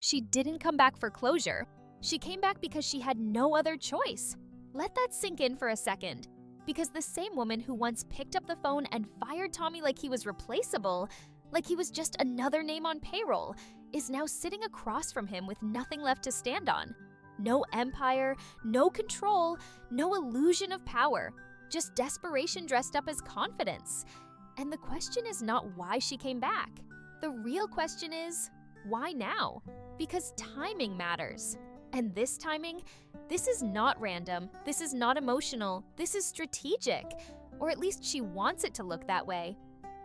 She didn't come back for closure. She came back because she had no other choice. Let that sink in for a second. Because the same woman who once picked up the phone and fired Tommy like he was replaceable, like he was just another name on payroll, is now sitting across from him with nothing left to stand on. No empire, no control, no illusion of power, just desperation dressed up as confidence. And the question is not why she came back. The real question is, why now? Because timing matters. And this timing, this is not random, this is not emotional, this is strategic. Or at least she wants it to look that way.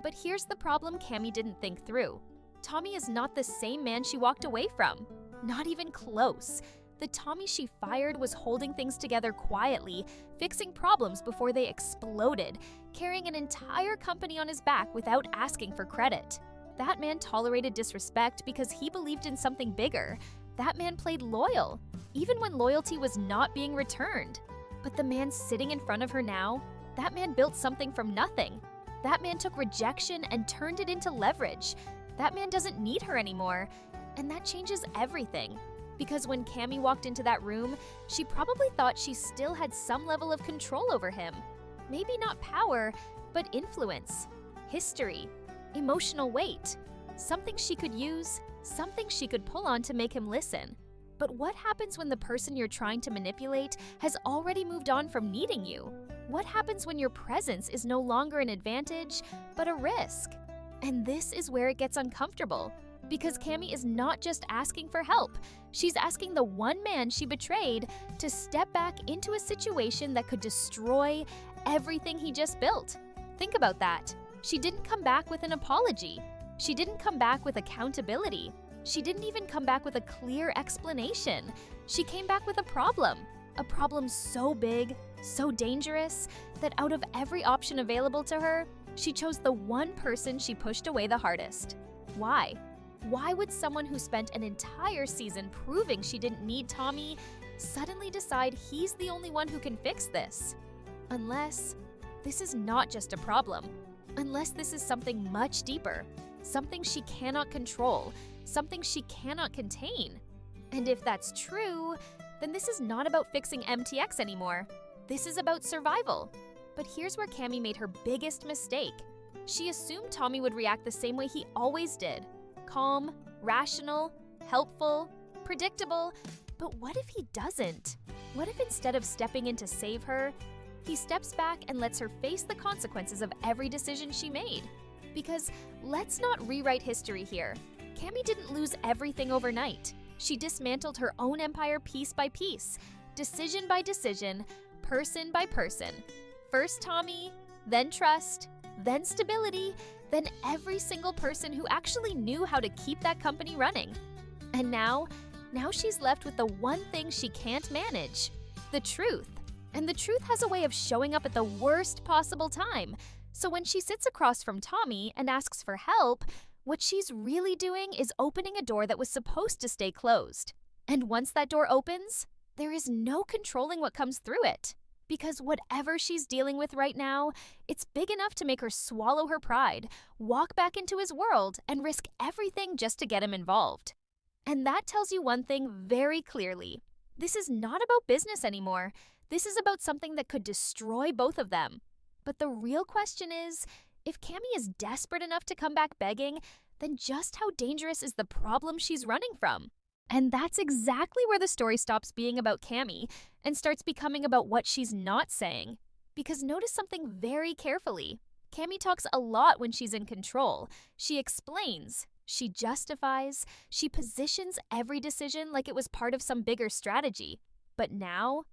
But here's the problem Cammy didn't think through. Tommy is not the same man she walked away from. Not even close. The Tommy she fired was holding things together quietly, fixing problems before they exploded, carrying an entire company on his back without asking for credit. That man tolerated disrespect because he believed in something bigger. That man played loyal, even when loyalty was not being returned. But the man sitting in front of her now, that man built something from nothing. That man took rejection and turned it into leverage. That man doesn't need her anymore. And that changes everything. Because when Cammy walked into that room, she probably thought she still had some level of control over him. Maybe not power, but influence, history, emotional weight. Something she could use, something she could pull on to make him listen. But what happens when the person you're trying to manipulate has already moved on from needing you? What happens when your presence is no longer an advantage, but a risk? And this is where it gets uncomfortable. Because Cammy is not just asking for help. She's asking the one man she betrayed to step back into a situation that could destroy everything he just built. Think about that. She didn't come back with an apology. She didn't come back with accountability. She didn't even come back with a clear explanation. She came back with a problem so big, so dangerous, that out of every option available to her, she chose the one person she pushed away the hardest. Why? Why would someone who spent an entire season proving she didn't need Tommy suddenly decide he's the only one who can fix this? Unless this is not just a problem. Unless this is something much deeper. Something she cannot control. Something she cannot contain. And if that's true, then this is not about fixing MTX anymore. This is about survival. But here's where Cammy made her biggest mistake. She assumed Tommy would react the same way he always did. Calm, rational, helpful, predictable. But what if he doesn't? What if instead of stepping in to save her, he steps back and lets her face the consequences of every decision she made? Because let's not rewrite history here. Cammy didn't lose everything overnight. She dismantled her own empire piece by piece, decision by decision, person by person. First Tommy, then trust, then stability, then every single person who actually knew how to keep that company running. And now she's left with the one thing she can't manage, the truth. And the truth has a way of showing up at the worst possible time. So when she sits across from Tommy and asks for help, what she's really doing is opening a door that was supposed to stay closed. And once that door opens, there is no controlling what comes through it. Because whatever she's dealing with right now, it's big enough to make her swallow her pride, walk back into his world, and risk everything just to get him involved. And that tells you one thing very clearly. This is not about business anymore. This is about something that could destroy both of them. But the real question is, if Cammy is desperate enough to come back begging, then just how dangerous is the problem she's running from? And that's exactly where the story stops being about Cammy and starts becoming about what she's not saying. Because notice something very carefully. Cammy talks a lot when she's in control. She explains, she justifies, she positions every decision like it was part of some bigger strategy. But now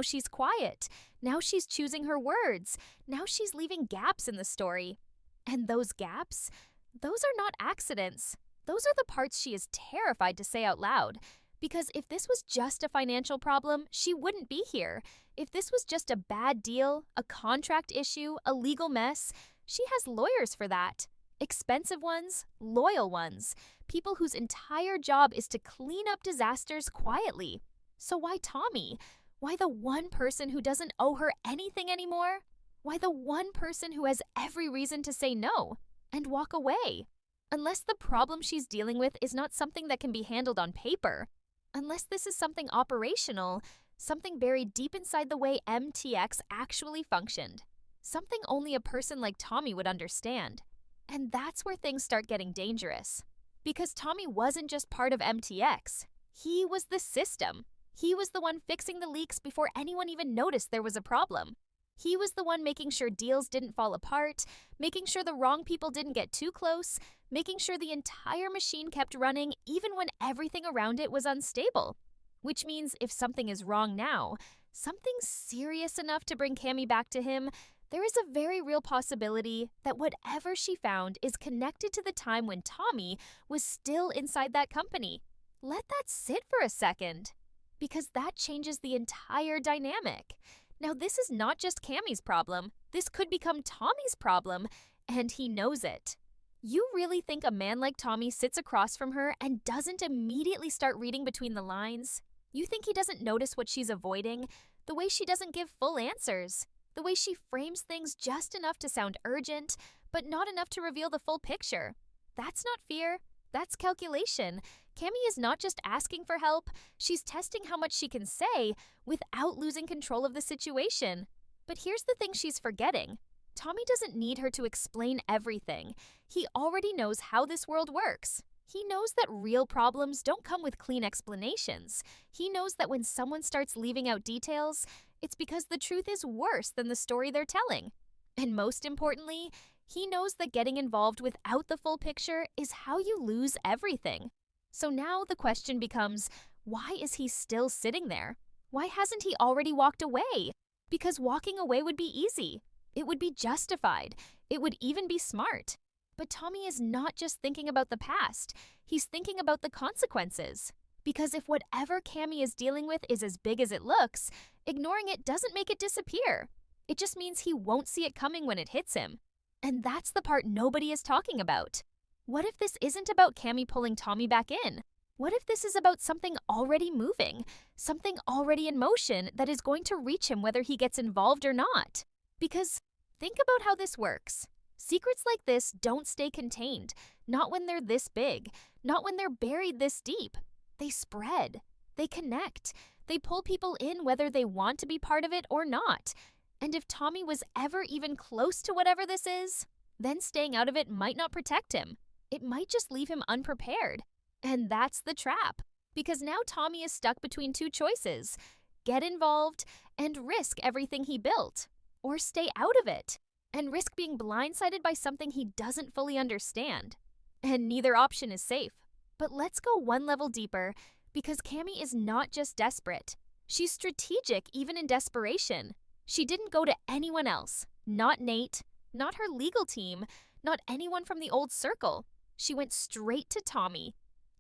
she's quiet. Now she's choosing her words. Now she's leaving gaps in the story. And those gaps, those are not accidents. Those are the parts she is terrified to say out loud. Because if this was just a financial problem, she wouldn't be here. If this was just a bad deal, a contract issue, a legal mess, she has lawyers for that. Expensive ones, loyal ones, people whose entire job is to clean up disasters quietly. So why Tommy? Why the one person who doesn't owe her anything anymore? Why the one person who has every reason to say no and walk away? Unless the problem she's dealing with is not something that can be handled on paper. Unless this is something operational, something buried deep inside the way MTX actually functioned. Something only a person like Tommy would understand. And that's where things start getting dangerous. Because Tommy wasn't just part of MTX. He was the system. He was the one fixing the leaks before anyone even noticed there was a problem. He was the one making sure deals didn't fall apart, making sure the wrong people didn't get too close, making sure the entire machine kept running even when everything around it was unstable. Which means if something is wrong now, something serious enough to bring Cammy back to him, there is a very real possibility that whatever she found is connected to the time when Tommy was still inside that company. Let that sit for a second, because that changes the entire dynamic. Now, this is not just Cammy's problem. This could become Tommy's problem, and he knows it. You really think a man like Tommy sits across from her and doesn't immediately start reading between the lines? You think he doesn't notice what she's avoiding, the way she doesn't give full answers, the way she frames things just enough to sound urgent, but not enough to reveal the full picture? That's not fear. That's calculation. Cammy is not just asking for help, she's testing how much she can say without losing control of the situation. But here's the thing she's forgetting. Tommy doesn't need her to explain everything. He already knows how this world works. He knows that real problems don't come with clean explanations. He knows that when someone starts leaving out details, it's because the truth is worse than the story they're telling. And most importantly, he knows that getting involved without the full picture is how you lose everything. So now the question becomes, why is he still sitting there? Why hasn't he already walked away? Because walking away would be easy. It would be justified. It would even be smart. But Tommy is not just thinking about the past. He's thinking about the consequences. Because if whatever Cammy is dealing with is as big as it looks, ignoring it doesn't make it disappear. It just means he won't see it coming when it hits him. And that's the part nobody is talking about. What if this isn't about Cammy pulling Tommy back in? What if this is about something already moving, something already in motion that is going to reach him whether he gets involved or not? Because think about how this works. Secrets like this don't stay contained, not when they're this big, not when they're buried this deep. They spread, they connect, they pull people in whether they want to be part of it or not. And if Tommy was ever even close to whatever this is, then staying out of it might not protect him. It might just leave him unprepared. And that's the trap. Because now Tommy is stuck between two choices: get involved and risk everything he built. Or stay out of it and risk being blindsided by something he doesn't fully understand. And neither option is safe. But let's go one level deeper, because Cammy is not just desperate. She's strategic even in desperation. She didn't go to anyone else. Not Nate, not her legal team, not anyone from the old circle. She went straight to Tommy.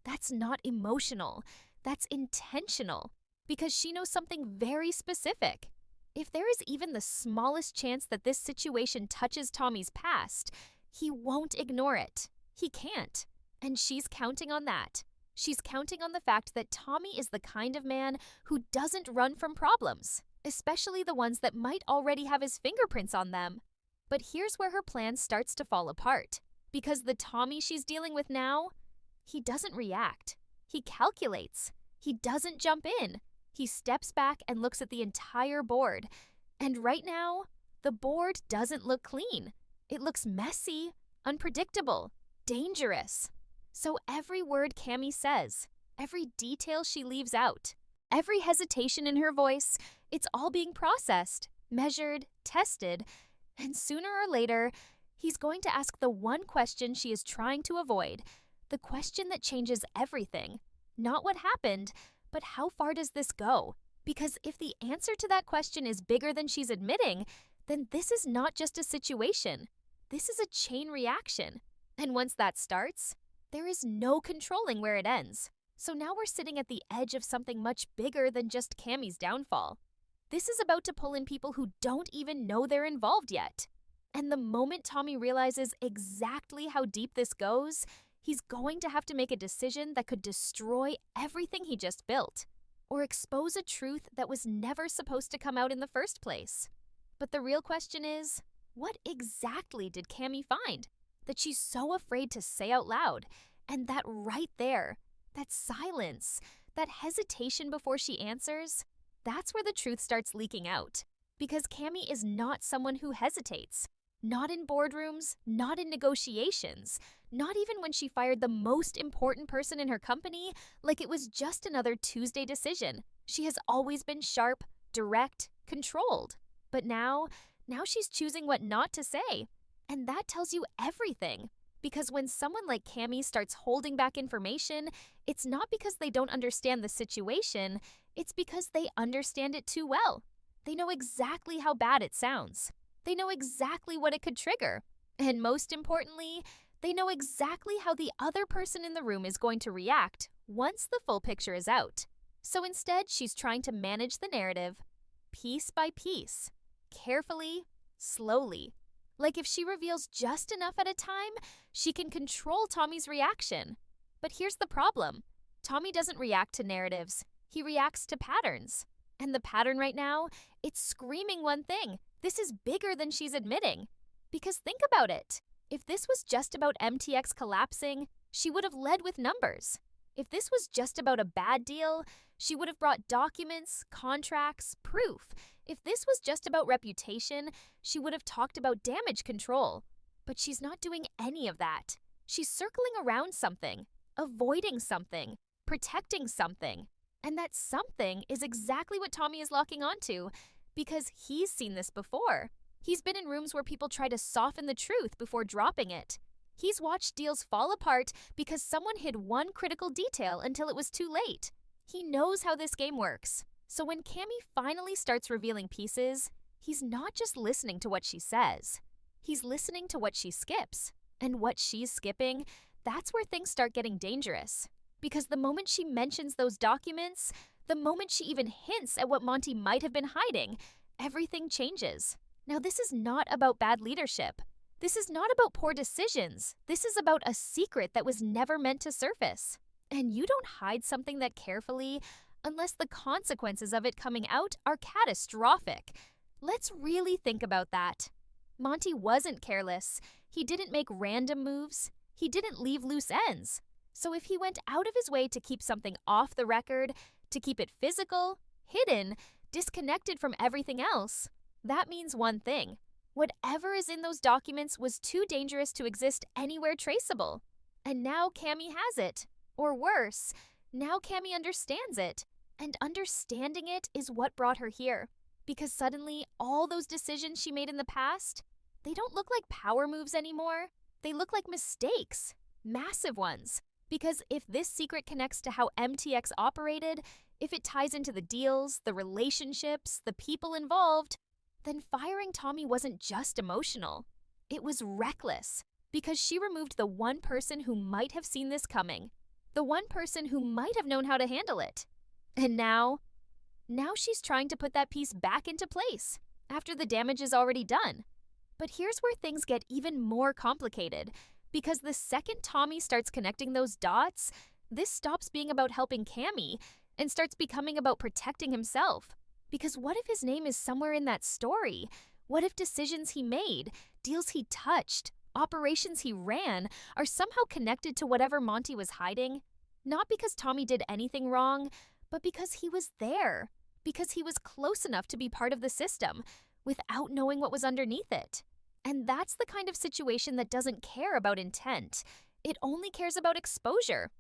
That's not emotional. That's intentional. Because she knows something very specific. If there is even the smallest chance that this situation touches Tommy's past, he won't ignore it. He can't. And she's counting on that. She's counting on the fact that Tommy is the kind of man who doesn't run from problems, especially the ones that might already have his fingerprints on them. But here's where her plan starts to fall apart. Because the Tommy she's dealing with now, he doesn't react. He calculates. He doesn't jump in. He steps back and looks at the entire board. And right now, the board doesn't look clean. It looks messy, unpredictable, dangerous. So every word Cammy says, every detail she leaves out, every hesitation in her voice, it's all being processed, measured, tested, and sooner or later, he's going to ask the one question she is trying to avoid, the question that changes everything. Not what happened, but how far does this go? Because if the answer to that question is bigger than she's admitting, then this is not just a situation. This is a chain reaction. And once that starts, there is no controlling where it ends. So now we're sitting at the edge of something much bigger than just Cammy's downfall. This is about to pull in people who don't even know they're involved yet. And the moment Tommy realizes exactly how deep this goes, he's going to have to make a decision that could destroy everything he just built, or expose a truth that was never supposed to come out in the first place. But the real question is, what exactly did Cammy find? that she's so afraid to say out loud. And that right there, that silence, that hesitation before she answers, that's where the truth starts leaking out. Because Cammy is not someone who hesitates. Not in boardrooms, not in negotiations, not even when she fired the most important person in her company like it was just another Tuesday decision. She has always been sharp, direct, controlled. But now she's choosing what not to say. And that tells you everything. Because when someone like Cammy starts holding back information, it's not because they don't understand the situation, it's because they understand it too well. They know exactly how bad it sounds. They know exactly what it could trigger. And most importantly, they know exactly how the other person in the room is going to react once the full picture is out. So instead, she's trying to manage the narrative piece by piece, carefully, slowly. Like if she reveals just enough at a time, she can control Tommy's reaction. But here's the problem. Tommy doesn't react to narratives. He reacts to patterns. And the pattern right now, it's screaming one thing. This is bigger than she's admitting. Because think about it. If this was just about MTX collapsing, she would have led with numbers. If this was just about a bad deal, she would have brought documents, contracts, proof. If this was just about reputation, she would have talked about damage control. But she's not doing any of that. She's circling around something, avoiding something, protecting something. And that something is exactly what Tommy is locking onto, because he's seen this before. He's been in rooms where people try to soften the truth before dropping it. He's watched deals fall apart because someone hid one critical detail until it was too late. He knows how this game works. So when Cammy finally starts revealing pieces, he's not just listening to what she says. He's listening to what she skips. And what she's skipping, that's where things start getting dangerous. Because the moment she mentions those documents, the moment she even hints at what Monty might have been hiding, everything changes. Now, this is not about bad leadership. This is not about poor decisions. This is about a secret that was never meant to surface. And you don't hide something that carefully unless the consequences of it coming out are catastrophic. Let's really think about that. Monty wasn't careless. He didn't make random moves. He didn't leave loose ends. So if he went out of his way to keep something off the record, to keep it physical, hidden, disconnected from everything else, that means one thing. Whatever is in those documents was too dangerous to exist anywhere traceable. And now Cammy has it. Or worse, now Cammy understands it. And understanding it is what brought her here. Because suddenly, all those decisions she made in the past, they don't look like power moves anymore. They look like mistakes. Massive ones. Because if this secret connects to how MTX operated, if it ties into the deals, the relationships, the people involved, then firing Tommy wasn't just emotional. It was reckless. Because she removed the one person who might have seen this coming. The one person who might have known how to handle it. And now she's trying to put that piece back into place after the damage is already done. But here's where things get even more complicated. Because the second Tommy starts connecting those dots, this stops being about helping Cammy and starts becoming about protecting himself. Because what if his name is somewhere in that story? What if decisions he made, deals he touched, operations he ran are somehow connected to whatever Monty was hiding? Not because Tommy did anything wrong, but because he was there. Because he was close enough to be part of the system without knowing what was underneath it. And that's the kind of situation that doesn't care about intent. It only cares about exposure.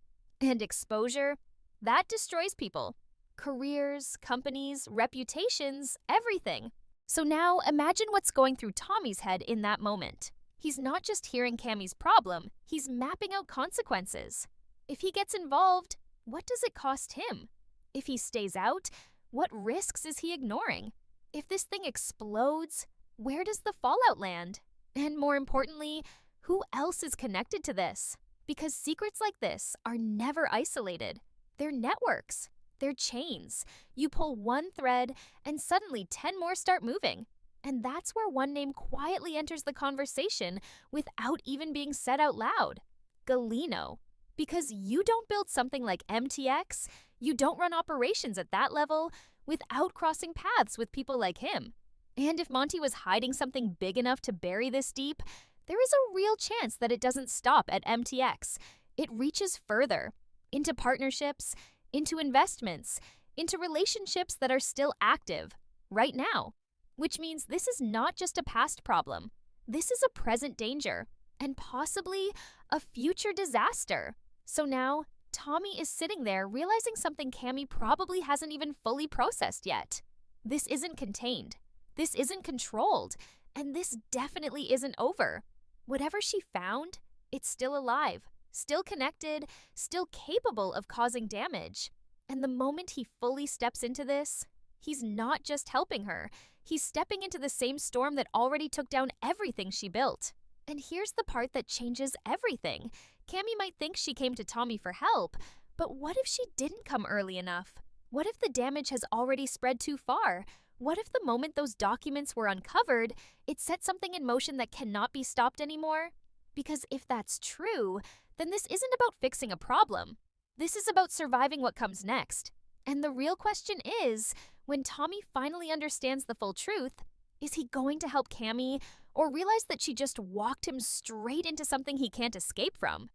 And exposure, that destroys people. Careers, companies, reputations, everything. So now imagine what's going through Tommy's head in that moment. He's not just hearing Cammy's problem, he's mapping out consequences. If he gets involved, what does it cost him? If he stays out, what risks is he ignoring? If this thing explodes, where does the fallout land? And more importantly, who else is connected to this? Because secrets like this are never isolated. They're networks. They're chains. You pull one thread, and suddenly 10 more start moving. And that's where one name quietly enters the conversation without even being said out loud. Galeno. Because you don't build something like MTX, you don't run operations at that level without crossing paths with people like him. And if Monty was hiding something big enough to bury this deep, there is a real chance that it doesn't stop at MTX. It reaches further, into partnerships, into investments, into relationships that are still active, right now. Which means this is not just a past problem. This is a present danger, and possibly a future disaster. So now, Tommy is sitting there realizing something Cammy probably hasn't even fully processed yet. This isn't contained. This isn't controlled. And this definitely isn't over. Whatever she found, it's still alive, still connected, still capable of causing damage. And the moment he fully steps into this, he's not just helping her. He's stepping into the same storm that already took down everything she built. And here's the part that changes everything. Cammy might think she came to Tommy for help, but what if she didn't come early enough? What if the damage has already spread too far? What if the moment those documents were uncovered, it set something in motion that cannot be stopped anymore? Because if that's true, then this isn't about fixing a problem. This is about surviving what comes next. And the real question is, when Tommy finally understands the full truth, is he going to help Cammy or realize that she just walked him straight into something he can't escape from?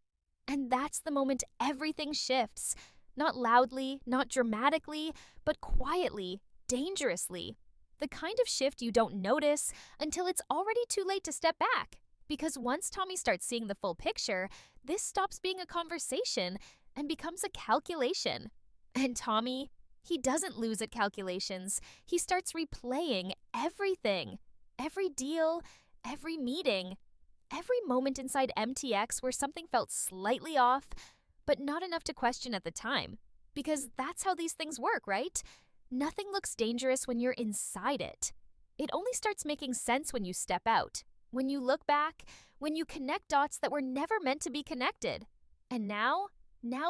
And that's the moment everything shifts. Not loudly, not dramatically, but quietly, dangerously. The kind of shift you don't notice until it's already too late to step back. Because once Tommy starts seeing the full picture, this stops being a conversation and becomes a calculation. And Tommy, he doesn't lose at calculations. He starts replaying everything. Every deal, every meeting, every moment inside MTX where something felt slightly off, but not enough to question at the time. Because that's how these things work, right? Nothing looks dangerous when you're inside it. It only starts making sense when you step out, when you look back, when you connect dots that were never meant to be connected. And now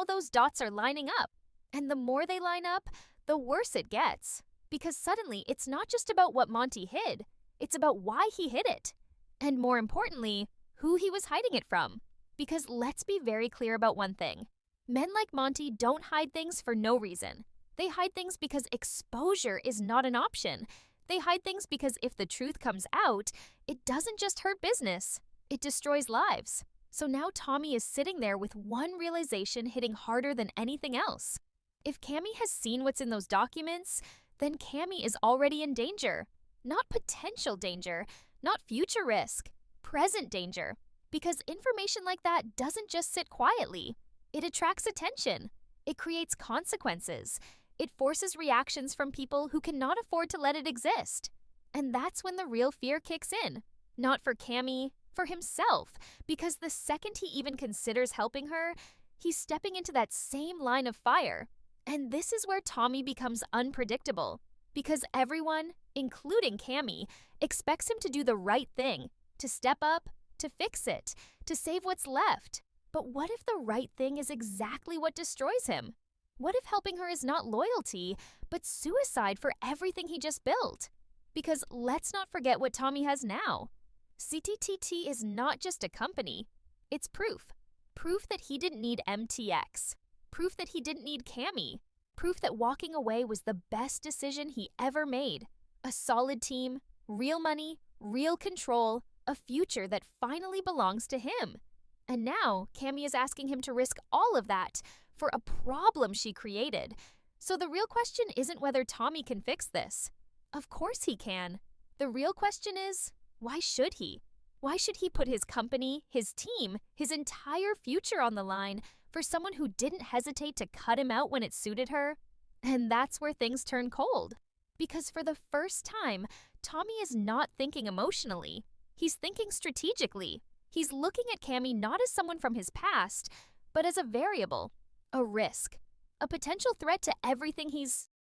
those dots are lining up. And the more they line up, the worse it gets. Because suddenly, it's not just about what Monty hid. It's about why he hid it. And more importantly, who he was hiding it from. Because let's be very clear about one thing. Men like Monty don't hide things for no reason. They hide things because exposure is not an option. They hide things because if the truth comes out, it doesn't just hurt business. It destroys lives. So now Tommy is sitting there with one realization hitting harder than anything else. If Cammy has seen what's in those documents, then Cammy is already in danger. Not potential danger, not future risk, present danger. Because information like that doesn't just sit quietly. It attracts attention. It creates consequences. It forces reactions from people who cannot afford to let it exist. And that's when the real fear kicks in. Not for Cammy, for himself. Because the second he even considers helping her, he's stepping into that same line of fire. And this is where Tommy becomes unpredictable. Because everyone, including Cammy, expects him to do the right thing. To step up, to fix it, to save what's left. But what if the right thing is exactly what destroys him? What if helping her is not loyalty, but suicide for everything he just built? Because let's not forget what Tommy has now. CTTT is not just a company. It's proof. Proof that he didn't need MTX. Proof that he didn't need Cammy. Proof that walking away was the best decision he ever made. A solid team, real money, real control, a future that finally belongs to him. And now, Cammy is asking him to risk all of that for a problem she created. So the real question isn't whether Tommy can fix this. Of course he can. The real question is, why should he? Why should he put his company, his team, his entire future on the line for someone who didn't hesitate to cut him out when it suited her? And that's where things turn cold. Because for the first time, Tommy is not thinking emotionally. He's thinking strategically. He's looking at Cammy not as someone from his past, but as a variable, a risk, a potential threat to everything he's